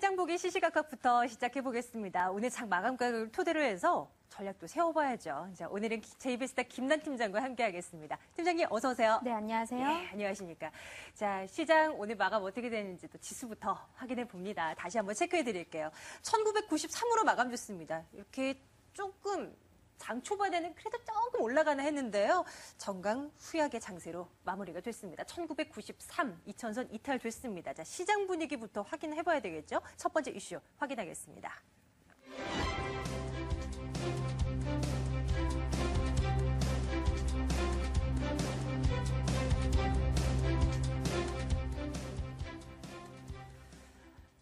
시장 보기 시시각각부터 시작해 보겠습니다. 오늘 장 마감가를 토대로 해서 전략도 세워봐야죠. 자, 오늘은 JBS타 김난 팀장과 함께하겠습니다. 팀장님 어서 오세요. 네, 안녕하세요. 네, 안녕하십니까. 자, 시장 오늘 마감 어떻게 되는지 또 지수부터 확인해 봅니다. 다시 한번 체크해 드릴게요. 1993으로 마감 줬습니다. 이렇게 조금 장 초반에는 그래도 조금 올라가나 했는데요. 정강 후약의 장세로 마무리가 됐습니다. 1993, 2000선 이탈됐습니다. 자, 시장 분위기부터 확인해 봐야 되겠죠. 첫 번째 이슈 확인하겠습니다.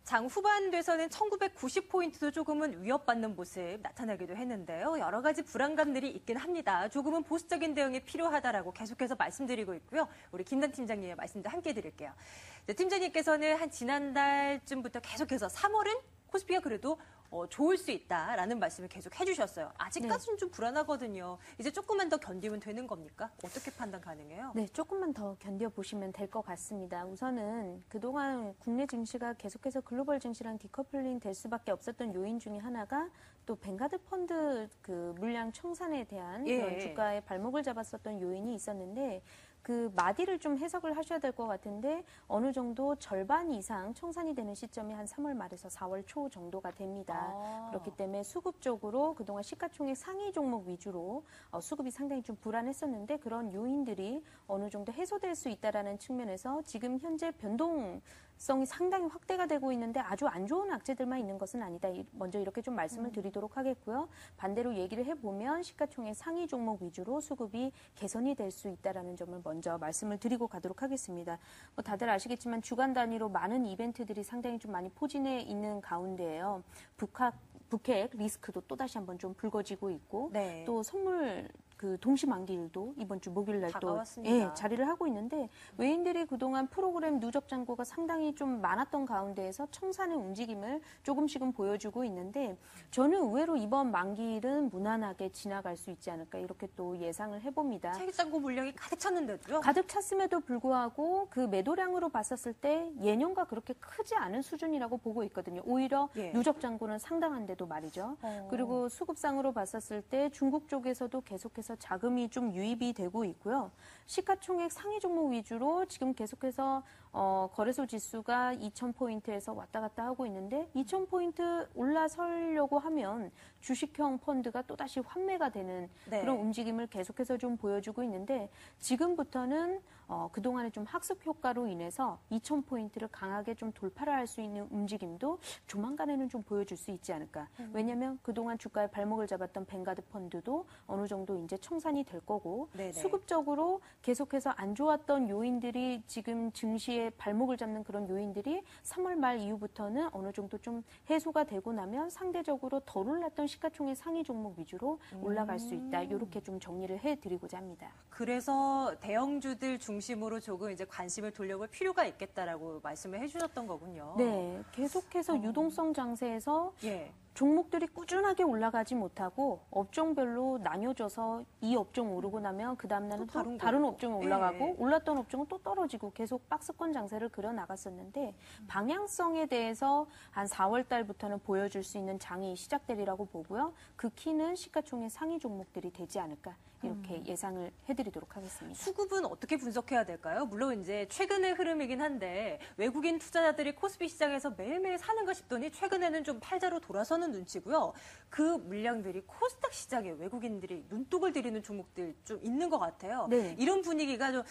장 후반 돼서는 1990포인트도 조금은 위협받는 모습 나타나기도 했는데요. 여러 가지 불안감들이 있긴 합니다. 조금은 보수적인 대응이 필요하다라고 계속해서 말씀드리고 있고요. 우리 김단 팀장님의 말씀도 함께 드릴게요. 네, 팀장님께서는 한 지난달쯤부터 계속해서 3월은 코스피가 그래도 좋을 수 있다라는 말씀을 계속 해주셨어요. 아직까지는 좀 불안하거든요. 이제 조금만 더 견디면 되는 겁니까? 어떻게 판단 가능해요? 네, 조금만 더 견뎌보시면 될 것 같습니다. 우선은 그동안 국내 증시가 계속해서 글로벌 증시랑 디커플링 될 수밖에 없었던 요인 중에 하나가 또 뱅가드 펀드 그 물량 청산에 대한 그런 주가의 발목을 잡았었던 요인이 있었는데 그 마디를 좀 해석을 하셔야 될 것 같은데 어느 정도 절반 이상 청산이 되는 시점이 한 3월 말에서 4월 초 정도가 됩니다. 그렇기 때문에 수급적으로 그동안 시가총액 상위 종목 위주로 수급이 상당히 좀 불안했었는데 그런 요인들이 어느 정도 해소될 수 있다라는 측면에서 지금 현재 변동성이 상당히 확대가 되고 있는데 아주 안 좋은 악재들만 있는 것은 아니다. 먼저 이렇게 좀 말씀을 드리도록 하겠고요. 반대로 얘기를 해보면 시가총액 상위 종목 위주로 수급이 개선이 될 수 있다라는 점을 먼저 말씀을 드리고 가도록 하겠습니다. 다들 아시겠지만 주간 단위로 많은 이벤트들이 상당히 좀 많이 포진해 있는 가운데에요. 북핵 리스크도 또다시 한번 좀 불거지고 있고 또 선물 그 동시만기일도 이번 주 목요일 날 또 자리를 하고 있는데 외인들이 그동안 프로그램 누적 잔고가 상당히 좀 많았던 가운데에서 청산의 움직임을 조금씩은 보여주고 있는데 저는 의외로 이번 만기일은 무난하게 지나갈 수 있지 않을까 이렇게 또 예상을 해봅니다. 차익 잔고 물량이 가득 찼는데도요? 가득 찼음에도 불구하고 그 매도량으로 봤었을 때 예년과 그렇게 크지 않은 수준이라고 보고 있거든요. 오히려 누적 잔고는 상당한데도 말이죠. 그리고 수급상으로 봤었을 때 중국 쪽에서도 계속해서 자금이 좀 유입이 되고 있고요. 시가총액 상위 종목 위주로 지금 계속해서 거래소 지수가 2,000포인트에서 왔다 갔다 하고 있는데 2,000포인트 올라서려고 하면 주식형 펀드가 또다시 환매가 되는 그런 움직임을 계속해서 좀 보여주고 있는데 지금부터는 그동안의 좀 학습 효과로 인해서 2,000포인트를 강하게 좀 돌파를 할 수 있는 움직임도 조만간에는 좀 보여줄 수 있지 않을까. 왜냐하면 그동안 주가의 발목을 잡았던 뱅가드 펀드도 어느 정도 이제 청산이 될 거고 수급적으로 계속해서 안 좋았던 요인들이 지금 증시에 발목을 잡는 그런 요인들이 3월 말 이후부터는 어느 정도 좀 해소가 되고 나면 상대적으로 덜 올랐던 시가총액 상위 종목 위주로 올라갈 수 있다. 이렇게 좀 정리를 해드리고자 합니다. 그래서 대형주들 중심으로 조금 이제 관심을 돌려볼 필요가 있겠다라고 말씀을 해주셨던 거군요. 네, 계속해서 유동성 장세에서 종목들이 꾸준하게 올라가지 못하고 업종별로 나뉘어져서 이 업종 오르고 나면 그 다음날은 또 다른 업종이 올라가고 올랐던 업종은 또 떨어지고 계속 박스권 장세를 그려 나갔었는데 방향성에 대해서 한 4월 달부터는 보여줄 수 있는 장이 시작되리라고 보고요. 그 키는 시가총액 상위 종목들이 되지 않을까 이렇게 예상을 해드리도록 하겠습니다. 수급은 어떻게 분석해야 될까요? 물론 이제 최근의 흐름이긴 한데 외국인 투자자들이 코스피 시장에서 매일매일 사는가 싶더니 최근에는 좀 팔자로 돌아서는 눈치고요. 그 물량들이 코스닥 시장에 외국인들이 눈독을 들이는 종목들 좀 있는 것 같아요. 이런 분위기가 좀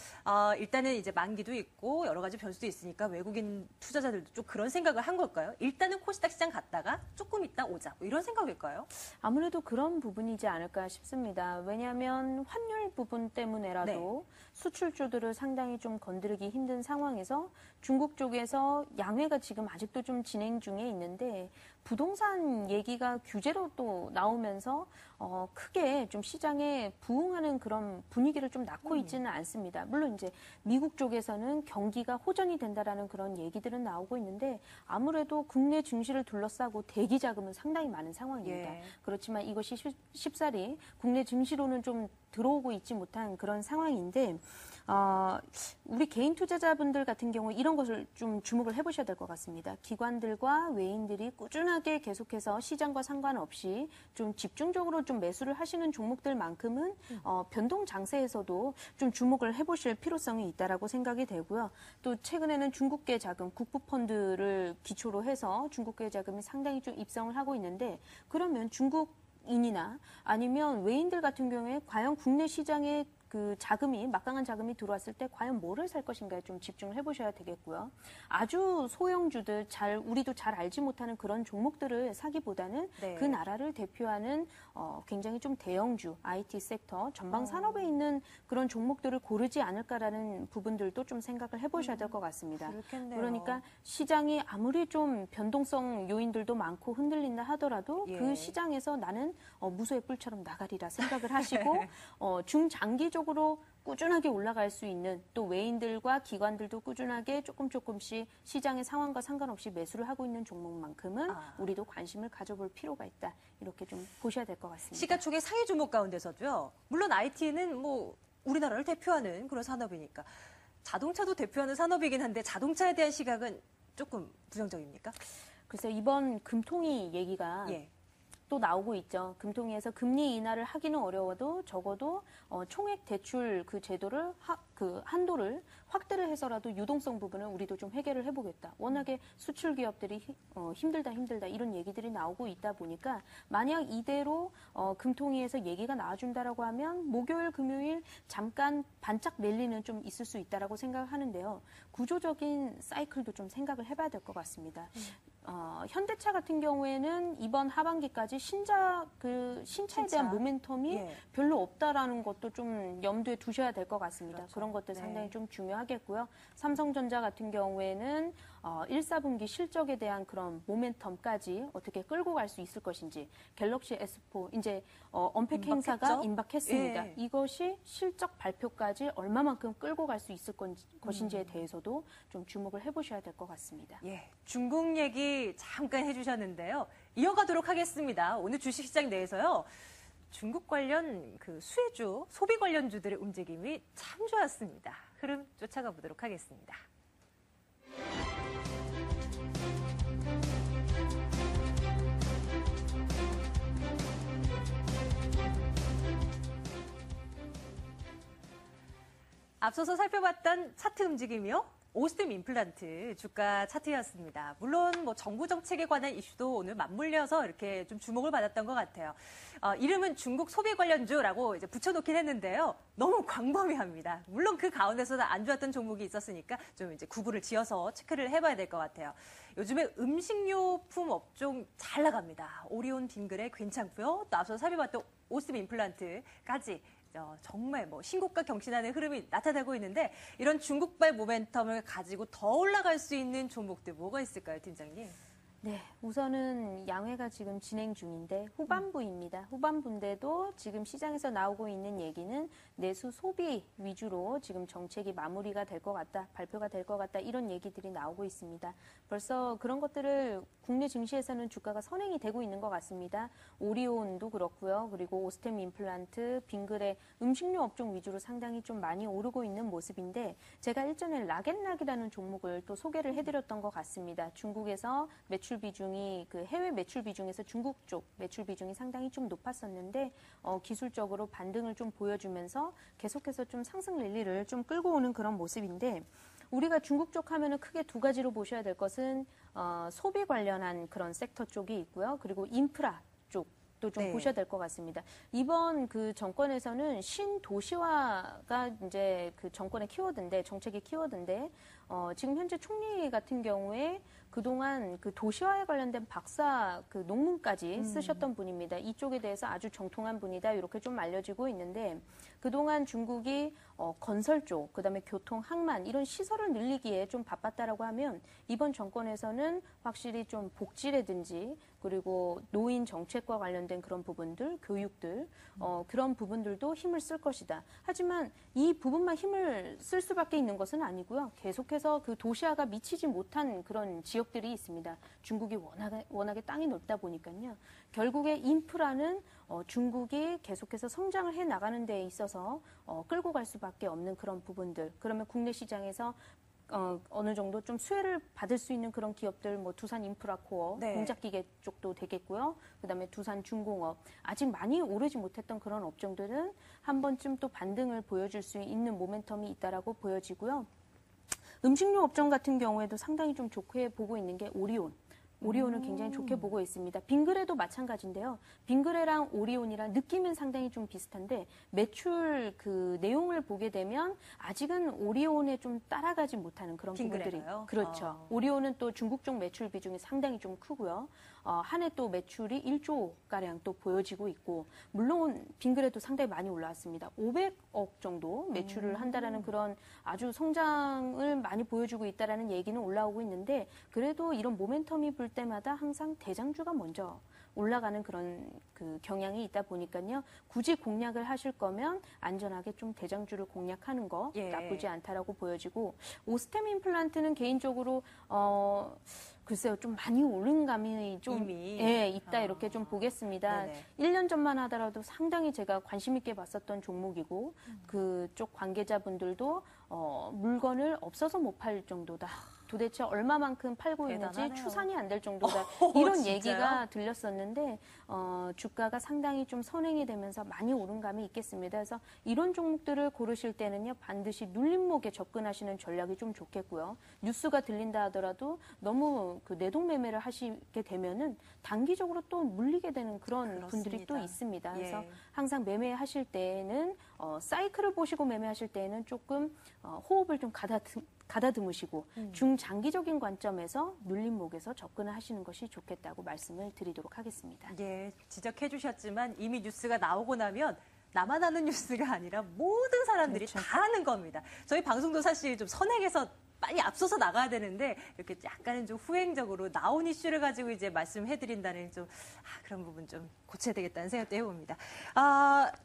일단은 이제 만기도 있고 여러 가지 변수도 있으니까 외국인 투자자들도 좀 그런 생각을 한 걸까요? 일단은 코스닥 시장 갔다가 조금 있다 오자 뭐 이런 생각일까요? 아무래도 그런 부분이지 않을까 싶습니다. 왜냐하면 환율 부분 때문에라도 수출주들을 상당히 좀 건드리기 힘든 상황에서 중국 쪽에서 양회가 지금 아직도 좀 진행 중에 있는데 부동산 얘기가 규제로 또 나오면서 크게 좀 시장에 부응하는 그런 분위기를 좀 낳고 있지는 않습니다. 물론 이제 미국 쪽에서는 경기가 호전이 된다라는 그런 얘기들은 나오고 있는데 아무래도 국내 증시를 둘러싸고 대기 자금은 상당히 많은 상황입니다. 예. 그렇지만 이것이 쉽사리 국내 증시로는 좀 들어오고 있지 못한 그런 상황인데 우리 개인 투자자분들 같은 경우 이런 것을 좀 주목을 해보셔야 될 것 같습니다. 기관들과 외인들이 꾸준하게 계속해서 시장과 상관없이 좀 집중적으로 좀 매수를 하시는 종목들만큼은 변동 장세에서도 좀 주목을 해보실 필요성이 있다라고 생각이 되고요. 또 최근에는 중국계 자금, 국부펀드를 기초로 해서 중국계 자금이 상당히 좀 입성을 하고 있는데 그러면 중국인이나 아니면 외인들 같은 경우에 과연 국내 시장에 그 자금이 막강한 자금이 들어왔을 때 과연 뭐를 살 것인가에 좀 집중을 해보셔야 되겠고요. 아주 소형주들 우리도 잘 알지 못하는 그런 종목들을 사기보다는 네. 그 나라를 대표하는 굉장히 좀 대형주, IT 섹터, 전방 산업에 있는 그런 종목들을 고르지 않을까라는 부분들도 좀 생각을 해보셔야 될 것 같습니다. 그렇겠네요. 그러니까 시장이 아무리 좀 변동성 요인들도 많고 흔들린다 하더라도 예. 그 시장에서 나는 무소의 뿔처럼 나가리라 생각을 하시고 중장기적으로 꾸준하게 올라갈 수 있는 또 외인들과 기관들도 꾸준하게 조금씩 시장의 상황과 상관없이 매수를 하고 있는 종목만큼은 우리도 관심을 가져볼 필요가 있다. 이렇게 좀 보셔야 될 것 같습니다. 시가총액 상위 종목 가운데서도요. 물론 IT는 뭐 우리나라를 대표하는 그런 산업이니까 자동차도 대표하는 산업이긴 한데 자동차에 대한 시각은 조금 부정적입니까? 그래서 이번 금통위 얘기가 예. 또 나오고 있죠. 금통위에서 금리 인하를 하기는 어려워도 적어도 총액 대출 그 제도를 그 한도를 확대를 해서라도 유동성 부분은 우리도 좀 해결을 해보겠다. 워낙에 수출 기업들이 힘들다 이런 얘기들이 나오고 있다 보니까 만약 이대로 금통위에서 얘기가 나와준다라고 하면 목요일, 금요일 잠깐 반짝 랠리는 좀 있을 수 있다라고 생각을 하는데요. 구조적인 사이클도 좀 생각을 해봐야 될 것 같습니다. 현대차 같은 경우에는 이번 하반기까지 신차에 대한 모멘텀이 예. 별로 없다라는 것도 좀 염두에 두셔야 될 것 같습니다. 그렇죠. 그런 것들 네. 상당히 좀 중요하겠고요. 삼성전자 같은 경우에는 1, 4분기 실적에 대한 그런 모멘텀까지 어떻게 끌고 갈 수 있을 것인지 갤럭시 S4 이제 언팩 행사가 임박했죠? 임박했습니다. 예. 이것이 실적 발표까지 얼마만큼 끌고 갈 수 있을 것인지에 대해서도 좀 주목을 해보셔야 될 것 같습니다. 예, 중국 얘기 잠깐 해주셨는데요. 이어가도록 하겠습니다. 오늘 주식시장 내에서요. 중국 관련 그 수혜주, 소비 관련주들의 움직임이 참 좋았습니다. 흐름 쫓아가 보도록 하겠습니다. 앞서서 살펴봤던 차트 움직임이요. 오스템 임플란트 주가 차트였습니다. 물론 뭐 정부 정책에 관한 이슈도 오늘 맞물려서 이렇게 좀 주목을 받았던 것 같아요. 이름은 중국 소비 관련주라고 이제 붙여놓긴 했는데요. 너무 광범위합니다. 물론 그 가운데서도 안 좋았던 종목이 있었으니까 좀 이제 구분을 지어서 체크를 해봐야 될 것 같아요. 요즘에 음식료품 업종 잘 나갑니다. 오리온 빙그레 괜찮고요. 또 앞서 살펴봤던 오스템 임플란트까지 정말 뭐 신고가 경신하는 흐름이 나타나고 있는데 이런 중국발 모멘텀을 가지고 더 올라갈 수 있는 종목들 뭐가 있을까요, 팀장님? 네, 우선은 양회가 지금 진행 중인데 후반부입니다. 후반부인데도 지금 시장에서 나오고 있는 얘기는 내수 소비 위주로 지금 정책이 마무리가 될 것 같다, 발표가 될 것 같다 이런 얘기들이 나오고 있습니다. 벌써 그런 것들을 국내 증시에서는 주가가 선행이 되고 있는 것 같습니다. 오리온도 그렇고요. 그리고 오스템 임플란트, 빙그레 음식료 업종 위주로 상당히 좀 많이 오르고 있는 모습인데 제가 일전에 락앤락이라는 종목을 또 소개를 해드렸던 것 같습니다. 중국에서 매출 비중이 그 해외 매출 비중에서 중국 쪽 매출 비중이 상당히 좀 높았었는데 기술적으로 반등을 좀 보여주면서 계속해서 좀 상승 랠리를 좀 끌고 오는 그런 모습인데 우리가 중국 쪽 하면은 크게 두 가지로 보셔야 될 것은 소비 관련한 그런 섹터 쪽이 있고요. 그리고 인프라 쪽도 좀 네. 보셔야 될 것 같습니다. 이번 그 정권에서는 신도시화가 이제 그 정권의 키워드인데 정책의 키워드인데 지금 현재 총리 같은 경우에 그동안 그 도시화에 관련된 박사 그 논문까지 쓰셨던 분입니다. 이쪽에 대해서 아주 정통한 분이다 이렇게 좀 알려지고 있는데 그동안 중국이 건설 쪽, 그다음에 교통, 항만 이런 시설을 늘리기에 좀 바빴다라고 하면 이번 정권에서는 확실히 좀 복지라든지 그리고 노인 정책과 관련된 그런 부분들, 교육들, 그런 부분들도 힘을 쓸 것이다. 하지만 이 부분만 힘을 쓸 수밖에 있는 것은 아니고요. 계속해서 그 도시화가 미치지 못한 그런 지역들이 있습니다. 중국이 워낙에 땅이 넓다 보니까요. 결국에 인프라는 중국이 계속해서 성장을 해 나가는 데 있어서 끌고 갈 수밖에 없는 그런 부분들. 그러면 국내 시장에서 어느 정도 좀 수혜를 받을 수 있는 그런 기업들, 뭐 두산 인프라코어, 네. 공작기계 쪽도 되겠고요. 그다음에 두산 중공업, 아직 많이 오르지 못했던 그런 업종들은 한 번쯤 또 반등을 보여줄 수 있는 모멘텀이 있다라고 보여지고요. 음식료 업종 같은 경우에도 상당히 좀 좋게 보고 있는 게 오리온. 오리온은 굉장히 좋게 보고 있습니다. 빙그레도 마찬가지인데요. 빙그레랑 오리온이랑 느낌은 상당히 좀 비슷한데 매출 그 내용을 보게 되면 아직은 오리온에 좀 따라가지 못하는 그런 부분들이. 빙그레가요? 그렇죠. 오리온은 또 중국 쪽 매출 비중이 상당히 좀 크고요. 한 해 또 매출이 1조가량 또 보여지고 있고, 물론 빙그레도 상당히 많이 올라왔습니다. 500억 정도 매출을 한다라는 그런 아주 성장을 많이 보여주고 있다라는 얘기는 올라오고 있는데, 그래도 이런 모멘텀이 불 때마다 항상 대장주가 먼저 올라가는 그런 그 경향이 있다 보니까요. 굳이 공략을 하실 거면 안전하게 좀 대장주를 공략하는 거 예. 나쁘지 않다라고 보여지고, 오스템 임플란트는 개인적으로 글쎄요, 좀 많이 오른 감이 좀 이미? 예, 있다 이렇게 좀 보겠습니다. 네네. 1년 전만 하더라도 상당히 제가 관심 있게 봤었던 종목이고 그쪽 관계자분들도 물건을 없어서 못 팔 정도다. 도대체 얼마만큼 팔고 있는지 대단하네요. 추산이 안 될 정도다. 이런 진짜요? 얘기가 들렸었는데 주가가 상당히 좀 선행이 되면서 많이 오른 감이 있겠습니다. 그래서 이런 종목들을 고르실 때는요, 반드시 눌림목에 접근하시는 전략이 좀 좋겠고요. 뉴스가 들린다 하더라도 너무 그 내동 매매를 하시게 되면은 단기적으로 또 물리게 되는 그런 분들이 또 그렇습니다. 있습니다. 그래서 예. 항상 매매하실 때에는 사이클을 보시고 매매하실 때에는 조금 호흡을 좀 가다듬으시고 중장기적인 관점에서 눌림목에서 접근을 하시는 것이 좋겠다고 말씀을 드리도록 하겠습니다. 예, 지적해 주셨지만 이미 뉴스가 나오고 나면 나만 아는 뉴스가 아니라 모든 사람들이 그렇죠. 다 아는 겁니다. 저희 방송도 사실 좀 선행해서 빨리 앞서서 나가야 되는데 이렇게 약간은 좀 후행적으로 나온 이슈를 가지고 이제 말씀해드린다는 좀 그런 부분 좀 고쳐야 되겠다는 생각도 해봅니다.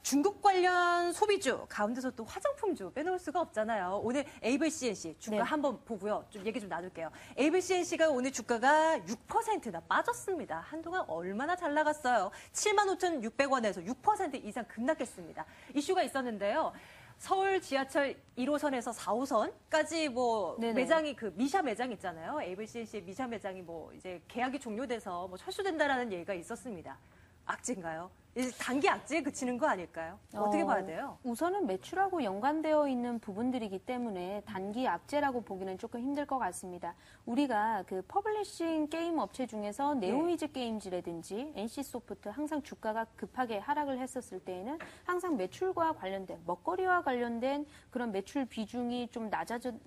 중국 관련 소비주 가운데서 또 화장품주 빼놓을 수가 없잖아요. 오늘 에이블CNC 주가 네. 한번 보고요. 좀 얘기 좀 나눌게요. 에이블CNC가 오늘 주가가 6%나 빠졌습니다. 한동안 얼마나 잘 나갔어요. 75,600원에서 6% 이상 급락했습니다. 이슈가 있었는데요. 서울 지하철 1호선에서 4호선까지 뭐 네네. 매장이 그 미샤 매장 있잖아요. 에이블CNC의 미샤 매장이 뭐 이제 계약이 종료돼서 뭐 철수된다라는 얘기가 있었습니다. 악재인가요? 이제 단기 악재에 그치는 거 아닐까요? 어떻게 봐야 돼요? 우선은 매출하고 연관되어 있는 부분들이기 때문에 단기 악재라고 보기는 조금 힘들 것 같습니다. 우리가 그 퍼블리싱 게임 업체 중에서 네오이즈 게임즈라든지 NC소프트 항상 주가가 급하게 하락을 했었을 때에는 항상 매출과 관련된 먹거리와 관련된 그런 매출 비중이 좀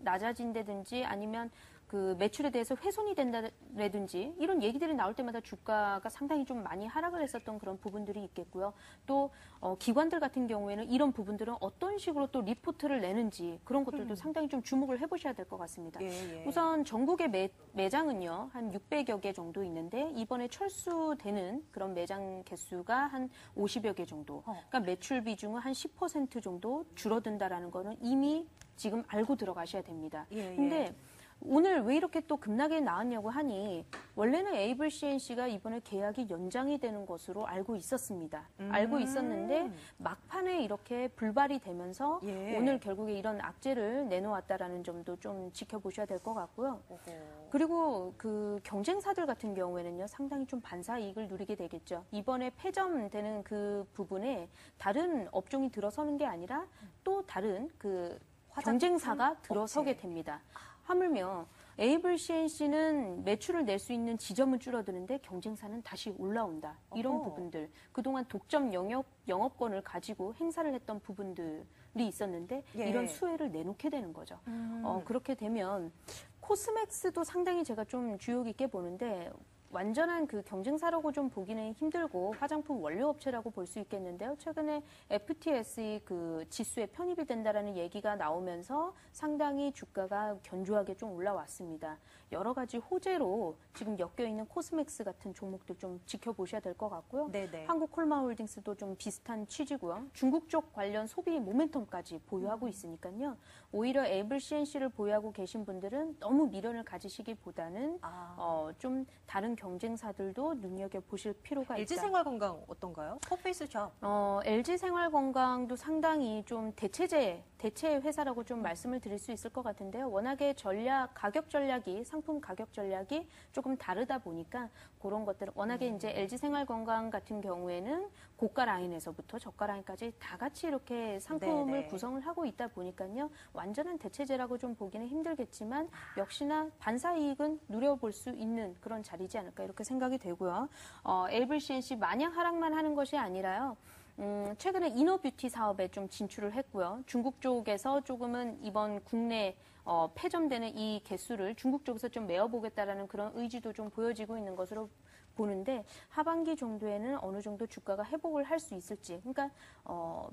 낮아진다든지 아니면 그 매출에 대해서 훼손이 된다라든지 이런 얘기들이 나올 때마다 주가가 상당히 좀 많이 하락을 했었던 그런 부분들이 있겠고요. 또 기관들 같은 경우에는 이런 부분들은 어떤 식으로 또 리포트를 내는지 그런 것들도 상당히 좀 주목을 해보셔야 될 것 같습니다. 예. 우선 전국의 매장은요 한 600여 개 정도 있는데 이번에 철수되는 그런 매장 개수가 한 50여 개 정도. 그러니까 매출 비중은 한 10% 정도 줄어든다라는 거는 이미 지금 알고 들어가셔야 됩니다. 근데 오늘 왜 이렇게 또 급락이 나왔냐고 하니 원래는 에이블CNC가 이번에 계약이 연장이 되는 것으로 알고 있었습니다. 알고 있었는데 막판에 이렇게 불발이 되면서 오늘 결국에 이런 악재를 내놓았다라는 점도 좀 지켜보셔야 될 것 같고요. 그리고 그 경쟁사들 같은 경우에는요 상당히 좀 반사 이익을 누리게 되겠죠. 이번에 폐점되는 그 부분에 다른 업종이 들어서는 게 아니라 또 다른 그 경쟁사가 들어서게 됩니다. 하물며 에이블CNC는 매출을 낼 수 있는 지점은 줄어드는데 경쟁사는 다시 올라온다. 이런 부분들. 그동안 독점 영업권을 가지고 행사를 했던 부분들이 있었는데 이런 수혜를 내놓게 되는 거죠. 그렇게 되면 코스맥스도 상당히 제가 좀 주의 깊게 보는데 완전한 그 경쟁사라고 좀 보기는 힘들고 화장품 원료 업체라고 볼 수 있겠는데요. 최근에 FTSE 그 지수에 편입이 된다라는 얘기가 나오면서 상당히 주가가 견조하게 좀 올라왔습니다. 여러 가지 호재로 지금 엮여 있는 코스맥스 같은 종목들 좀 지켜보셔야 될 것 같고요. 네네. 한국콜마홀딩스도 좀 비슷한 취지고요. 중국 쪽 관련 소비 모멘텀까지 보유하고 있으니까요. 오히려 에이블 CNC를 보유하고 계신 분들은 너무 미련을 가지시기보다는 좀 다른 경쟁사들도 눈여겨보실 필요가 있다. LG생활건강 어떤가요? 퍼페이스샵. LG생활건강도 상당히 좀 대체 회사라고 좀 말씀을 드릴 수 있을 것 같은데요. 워낙에 가격 전략이, 상품 가격 전략이 조금 다르다 보니까 그런 것들, 워낙에 이제 LG생활건강 같은 경우에는 고가 라인에서부터 저가 라인까지 다 같이 이렇게 상품을 네네. 구성을 하고 있다 보니까요. 완전한 대체제라고 좀 보기는 힘들겠지만 역시나 반사 이익은 누려볼 수 있는 그런 자리지 않을까 이렇게 생각이 되고요. 에이블 CNC 마냥 하락만 하는 것이 아니라요. 최근에 이너뷰티 사업에 좀 진출을 했고요. 중국 쪽에서 조금은 이번 국내 폐점되는 이 개수를 중국 쪽에서 좀 메워보겠다라는 그런 의지도 좀 보여지고 있는 것으로 보는데 하반기 정도에는 어느 정도 주가가 회복을 할 수 있을지, 그러니까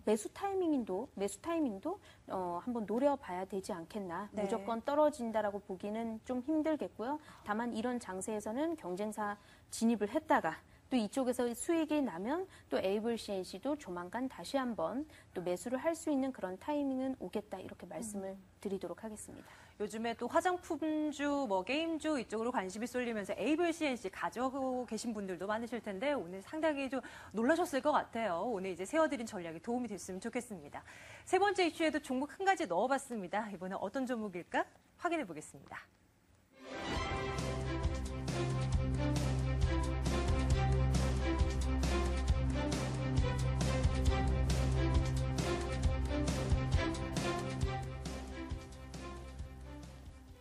매수 타이밍도 한번 노려봐야 되지 않겠나. 네. 무조건 떨어진다라고 보기는 좀 힘들겠고요. 다만 이런 장세에서는 경쟁사 진입을 했다가 또 이쪽에서 수익이 나면 또 에이블 CNC도 조만간 다시 한번 또 매수를 할 수 있는 그런 타이밍은 오겠다 이렇게 말씀을 드리도록 하겠습니다. 요즘에 또 화장품주, 게임주 이쪽으로 관심이 쏠리면서 에이블 CNC 가져오고 계신 분들도 많으실 텐데 오늘 상당히 좀 놀라셨을 것 같아요. 오늘 이제 세워드린 전략이 도움이 됐으면 좋겠습니다. 세 번째 이슈에도 종목 한 가지 넣어봤습니다. 이번엔 어떤 종목일까? 확인해 보겠습니다.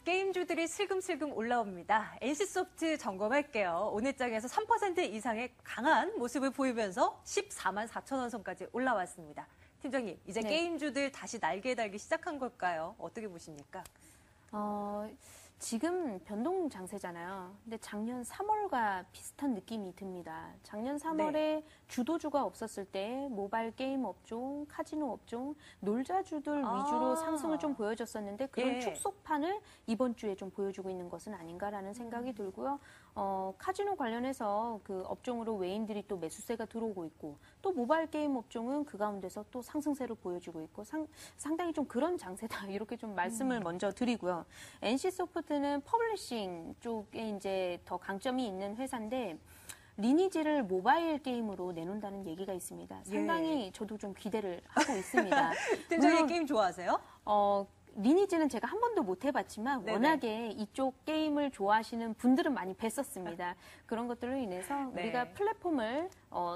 게임주들이 슬금슬금 올라옵니다. NC소프트 점검할게요. 오늘 장에서 3% 이상의 강한 모습을 보이면서 14만 4천 원 선까지 올라왔습니다. 팀장님, 이제 네. 게임주들 다시 날개 달기 시작한 걸까요? 어떻게 보십니까? 지금 변동 장세잖아요. 근데 작년 3월과 비슷한 느낌이 듭니다. 작년 3월에 주도주가 없었을 때 모바일 게임 업종, 카지노 업종, 놀자주들 위주로 상승을 좀 보여줬었는데 그런 축소판을 이번 주에 좀 보여주고 있는 것은 아닌가라는 생각이 들고요. 카지노 관련해서 그 업종으로 외인들이 또 매수세가 들어오고 있고 또 모바일 게임 업종은 그 가운데서 또 상승세를 보여주고 있고 상당히 좀 그런 장세다 이렇게 좀 말씀을 먼저 드리고요. NC소프트는 퍼블리싱 쪽에 이제 더 강점이 있는 회사인데 리니지를 모바일 게임으로 내놓는다는 얘기가 있습니다. 상당히 저도 좀 기대를 하고 있습니다. 팀장님 게임 좋아하세요? 리니지는 제가 한 번도 못 해봤지만 네네. 워낙에 이쪽 게임을 좋아하시는 분들은 많이 뵀었습니다. 그런 것들로 인해서 네. 우리가 플랫폼을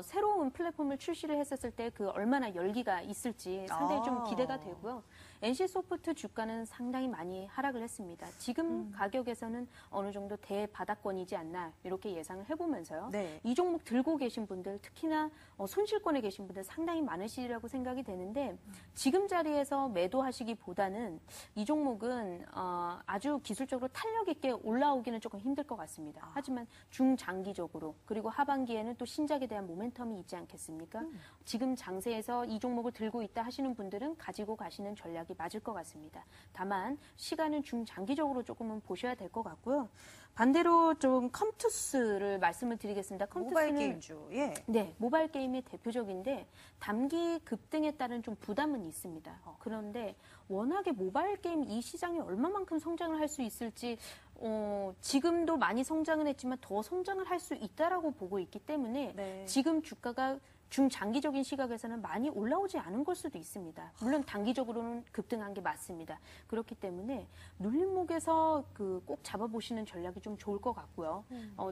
새로운 플랫폼을 출시를 했었을 때 그 얼마나 열기가 있을지 상당히 좀 기대가 되고요. NC소프트 주가는 상당히 많이 하락을 했습니다. 지금 가격에서는 어느 정도 대바닥권이지 않나 이렇게 예상을 해보면서요. 네. 이 종목 들고 계신 분들 특히나 손실권에 계신 분들 상당히 많으시리라고 생각이 되는데 지금 자리에서 매도하시기보다는 이 종목은 아주 기술적으로 탄력 있게 올라오기는 조금 힘들 것 같습니다. 하지만 중장기적으로 그리고 하반기에는 또 신작에 대한 모멘텀이 있지 않겠습니까? 지금 장세에서 이 종목을 들고 있다 하시는 분들은 가지고 가시는 전략이 맞을 것 같습니다. 다만 시간은 중장기적으로 조금은 보셔야 될 것 같고요. 반대로 좀 컴투스를 말씀을 드리겠습니다. 모바일 게임주. 예. 네, 모바일 게임의 대표적인데 단기 급등에 따른 좀 부담은 있습니다. 그런데 워낙에 모바일 게임 이 시장이 얼마만큼 성장을 할 수 있을지 지금도 많이 성장을 했지만 더 성장을 할 수 있다라고 보고 있기 때문에 지금 주가가 중장기적인 시각에서는 많이 올라오지 않은 걸 수도 있습니다. 물론 단기적으로는 급등한 게 맞습니다. 그렇기 때문에 눌림목에서 꼭 잡아보시는 전략이 좀 좋을 것 같고요.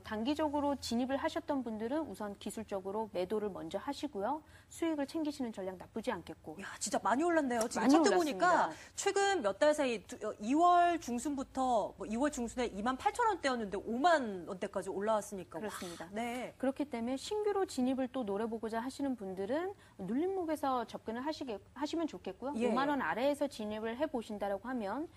단기적으로 진입을 하셨던 분들은 우선 기술적으로 매도를 먼저 하시고요. 수익을 챙기시는 전략 나쁘지 않겠고. 야, 진짜 많이 올랐네요. 지금 많이 차트 올랐습니다. 보니까 최근 몇 달 사이 2월 중순부터 2월 중순에 28,000원대였는데 5만 원대까지 올라왔으니까. 그렇습니다. 와, 네. 그렇기 때문에 신규로 진입을 또 노려보고자 하시는 하시는 분들은 눌림목에서 접근을 하시면 좋겠고요. 예. 5만 원 아래에서 진입을 해보신다라고 하면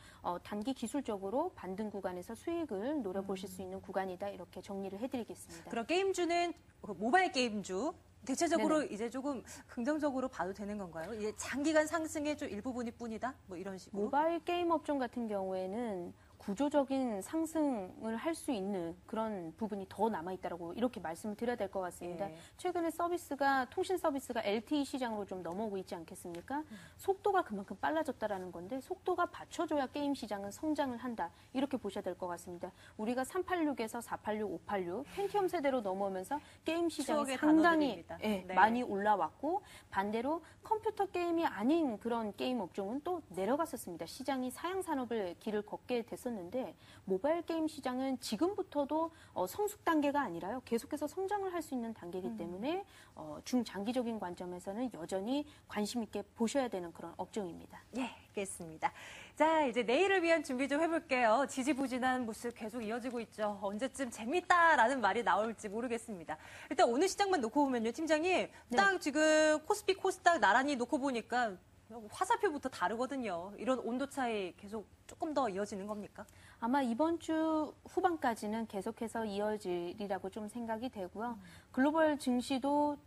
단기 기술적으로 반등 구간에서 수익을 노려보실 수 있는 구간이다. 이렇게 정리를 해드리겠습니다. 그런 게임주는 모바일 게임주 대체적으로 네네. 이제 조금 긍정적으로 봐도 되는 건가요? 이제 장기간 상승의 좀 일부분일 뿐이다? 뭐 이런 식으로? 모바일 게임 업종 같은 경우에는 구조적인 상승을 할 수 있는 그런 부분이 더 남아있다라고 이렇게 말씀을 드려야 될 것 같습니다. 예. 최근에 통신 서비스가 LTE 시장으로 좀 넘어오고 있지 않겠습니까? 속도가 그만큼 빨라졌다라는 건데 속도가 받쳐줘야 게임 시장은 성장을 한다. 이렇게 보셔야 될 것 같습니다. 우리가 386에서 486, 586 펜티엄 세대로 넘어오면서 게임 시장이 추억의 상당히 단어들입니다. 네. 많이 올라왔고 반대로 컴퓨터 게임이 아닌 그런 게임 업종은 또 내려갔었습니다. 시장이 사양 산업을 길을 걷게 됐었는데 모바일 게임 시장은 지금부터도 성숙 단계가 아니라요. 계속해서 성장을 할 수 있는 단계이기 때문에 중장기적인 관점에서는 여전히 관심 있게 보셔야 되는 그런 업종입니다. 예, 알겠습니다. 자, 이제 내일을 위한 준비 좀 해볼게요. 지지부진한 모습 계속 이어지고 있죠. 언제쯤 재밌다라는 말이 나올지 모르겠습니다. 일단 오늘 시장만 놓고 보면요, 팀장님. 딱 지금 코스피, 코스닥 나란히 놓고 보니까 화살표부터 다르거든요. 이런 온도 차이 계속 조금 더 이어지는 겁니까? 아마 이번 주 후반까지는 계속해서 이어지리라고 좀 생각이 되고요. 글로벌 증시도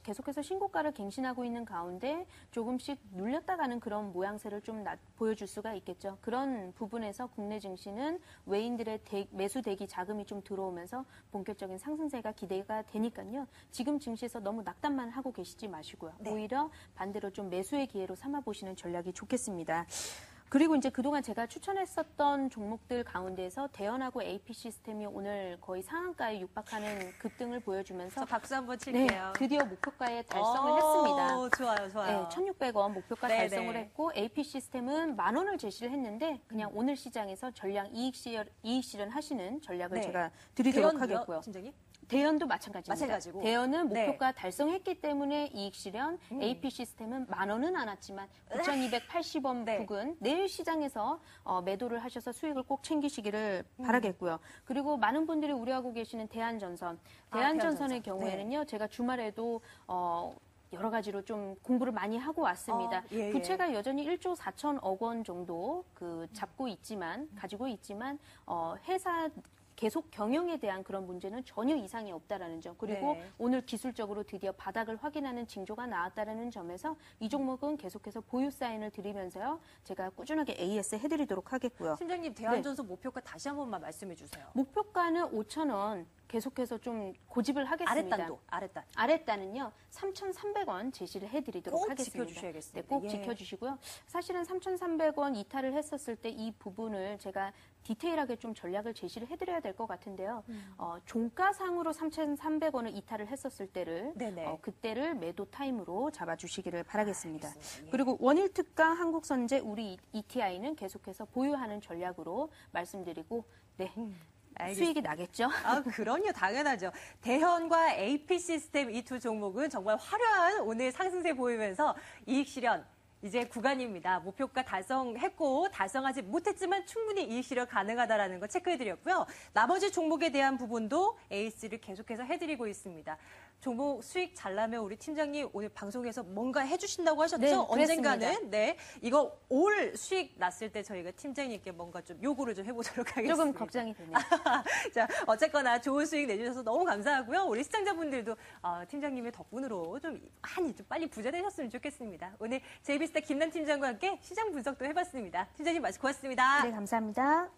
계속해서 신고가를 갱신하고 있는 가운데 조금씩 눌렸다 가는 그런 모양새를 좀 보여줄 수가 있겠죠. 그런 부분에서 국내 증시는 외인들의 매수 대기 자금이 좀 들어오면서 본격적인 상승세가 기대가 되니까요. 지금 증시에서 너무 낙담만 하고 계시지 마시고요. 네. 오히려 반대로 좀 매수의 기회로 삼아보시는 전략이 좋겠습니다. 그리고 이제 그동안 제가 추천했었던 종목들 가운데서 대연하고 AP 시스템이 오늘 거의 상한가에 육박하는 급등을 보여주면서 저 박수 한번 네, 칠게요. 드디어 목표가에 달성을 했습니다. 좋아요, 좋아요. 네, 1,600원 목표가 네네. 달성을 했고 AP 시스템은 10,000원을 제시를 했는데 그냥 오늘 시장에서 전량 이익 실현 하시는 전략을 네. 제가 드리도록 대연도요, 하겠고요. 팀장님? 대연도 마찬가지입니다. 마찬가지고. 대연은 네. 목표가 달성했기 때문에 이익 실현, AP 시스템은 10,000원은 안 왔지만 9,280원 네. 부근 내일 시장에서 매도를 하셔서 수익을 꼭 챙기시기를 바라겠고요. 그리고 많은 분들이 우려하고 계시는 대한전선. 대한전선의 대한전선. 경우에는요. 제가 주말에도 여러 가지로 좀 공부를 많이 하고 왔습니다. 예, 예. 부채가 여전히 1조 4천억 원 정도 가지고 있지만 회사 계속 경영에 대한 그런 문제는 전혀 이상이 없다라는 점. 그리고 네. 오늘 기술적으로 드디어 바닥을 확인하는 징조가 나왔다라는 점에서 이 종목은 계속해서 보유 사인을 드리면서요. 제가 꾸준하게 AS 해드리도록 하겠고요. 팀장님, 대한전선 목표가 다시 한 번만 말씀해 주세요. 목표가는 5,000원 계속해서 좀 고집을 하겠습니다. 아랫단. 아랫단은요, 3,300원 제시를 해드리도록 꼭 하겠습니다. 지켜주셔야겠습니다. 네, 꼭 예. 지켜주시고요. 사실은 3,300원 이탈을 했었을 때 이 부분을 제가 디테일하게 좀 전략을 제시를 해드려야 될 것 같은데요. 종가상으로 3,300원을 이탈을 했었을 때를 네네. 그때를 매도 타임으로 잡아주시기를 바라겠습니다. 알겠습니다. 예. 그리고 원일 특가 한국선제 우리 ETI는 계속해서 보유하는 전략으로 말씀드리고 네. 알겠습니다. 수익이 나겠죠? 아, 그럼요. 당연하죠. 대현과 AP 시스템 이 두 종목은 정말 화려한 오늘 상승세 보이면서 이익 실현 이제 구간입니다. 목표가 달성했고 달성하지 못했지만 충분히 이익 실현 가능하다라는 거 체크해드렸고요. 나머지 종목에 대한 부분도 AS를 계속해서 해드리고 있습니다. 종목 수익 잘 나면 우리 팀장님 오늘 방송에서 뭔가 해주신다고 하셨죠? 네, 언젠가는. 그랬습니다. 네, 이거 올 수익 났을 때 저희가 팀장님께 뭔가 좀 요구를 좀 해보도록 하겠습니다. 조금 걱정이 되네요. 자, 어쨌거나 좋은 수익 내주셔서 너무 감사하고요. 우리 시청자분들도 팀장님의 덕분으로 좀 빨리 부자 되셨으면 좋겠습니다. 오늘 JB스타 김남 팀장과 함께 시장 분석도 해봤습니다. 팀장님 말씀 고맙습니다. 네, 감사합니다.